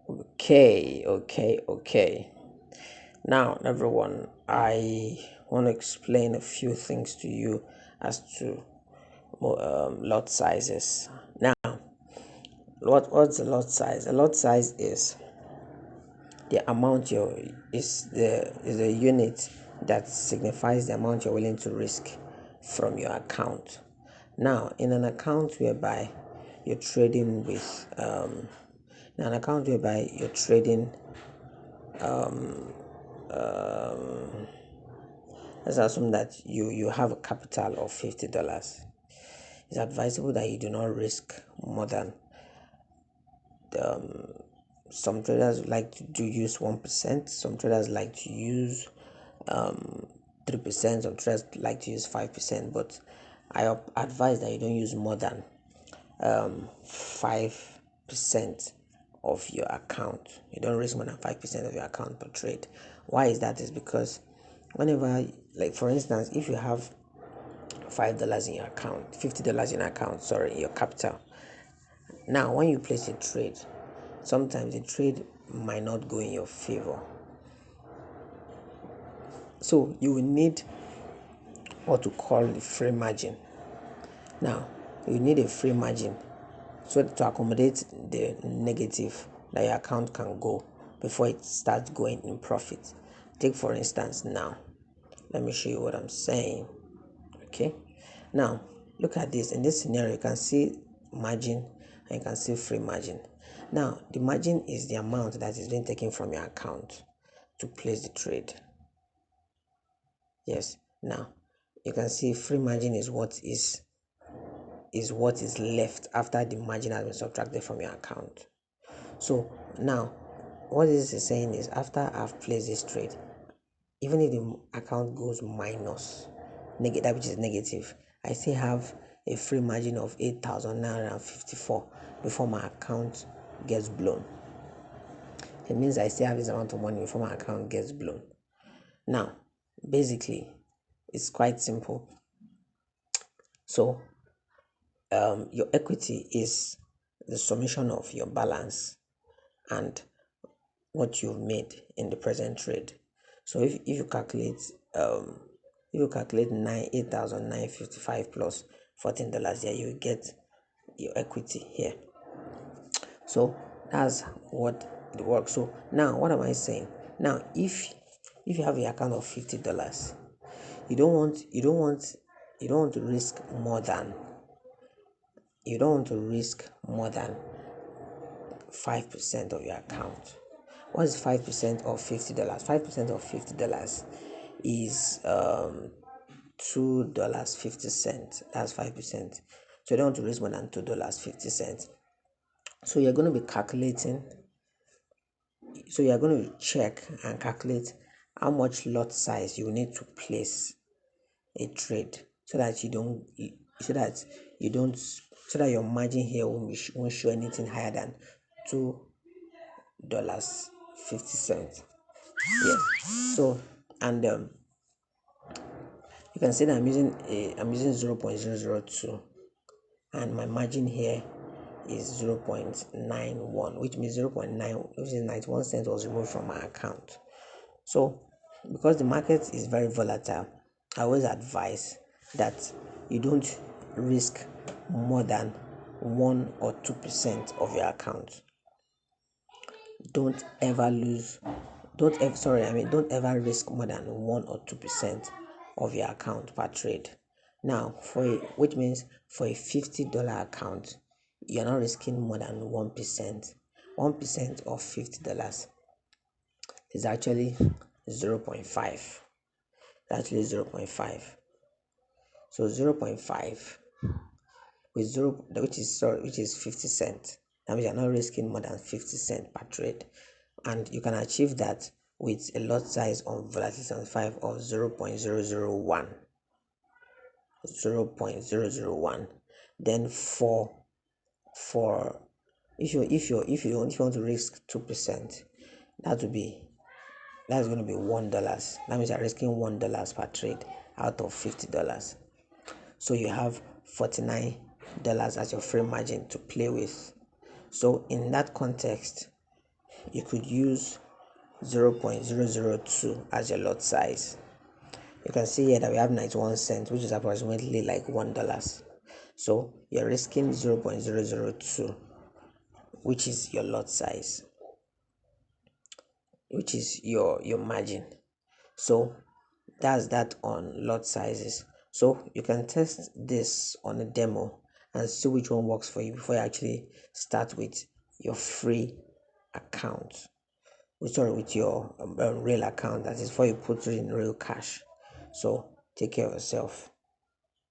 Okay. Now, everyone, I want to explain a few things to you as to lot sizes. Now, what's the lot size? A lot size is the amount is the unit that signifies the amount you're willing to risk from your account. Now, in an account whereby you're trading with in an account whereby you're trading let's assume that you have a capital of $50. It's advisable that you do not risk more than some traders like to use 1%, some traders like to use 3%, some traders like to use 5%, but I advise that you don't use more than 5% of your account. You don't risk more than 5% of your account per trade. Why is that? Is because whenever, like for instance, if you have $5 in your account, $50 in your account, sorry, your capital. Now, when you place a trade, sometimes the trade might not go in your favor. So you will need what to call the free margin. Now, you need a free margin so to accommodate the negative that your account can go before it starts going in profit. Take for instance now, let me show you what I'm saying. Okay, now look at this. In this scenario, you can see margin and you can see free margin. Now the margin is the amount that is being taken from your account to place the trade. Yes, now you can see free margin is what is left after the margin has been subtracted from your account. So now what this is saying is, after I've placed this trade, even if the account goes minus negative, which is negative, I still have a free margin of 8,954 before my account gets blown. It means I still have this amount of money before my account gets blown. Now, basically, it's quite simple. So, your equity is the summation of your balance and what you've made in the present trade. So if you calculate 8,955 plus $14 here, you get your equity here. So that's what it works. So now what am I saying? Now if you have an account of $50, you don't want to risk more than 5% of your account. What is 5% of $50? 5% of $50 is $2.50. That's 5%. So you don't want to risk more than $2.50. So you're going to be calculating. So you're going to check and calculate how much lot size you need to place a trade so that your margin here won't show anything higher than $2.50. Yes. So and you can see that I'm using 0.002, and my margin here is 0.91, which means 0.9, which is 91 cents was removed from my account. So because the market is very volatile, I always advise that you don't risk more than 1 or 2% of your account. Don't ever risk more than 1 or 2% of your account per trade. Now, which means for a $50 account, you're not risking more than 1%. 1% of $50 is actually 0.5. Actually 0.5. So 0.5 with 0, which is 50 cents. That means you're not risking more than 50 cents per trade, and you can achieve that with a lot size on Volatility 5 of 0.001. 0.001. Then if you want to risk 2%, that's going to be $1. That means you're risking $1 per trade out of $50. So you have $49 as your free margin to play with. So in that context, you could use 0.002 as your lot size. You can see here that we have 91 cents, which is approximately like $1. So you're risking 0.002, which is your lot size, which is your margin. So that's that on lot sizes. So you can test this on a demo and see which one works for you before you actually start with your free account. Sorry, with your real account, that is before you put it in real cash. So take care of yourself.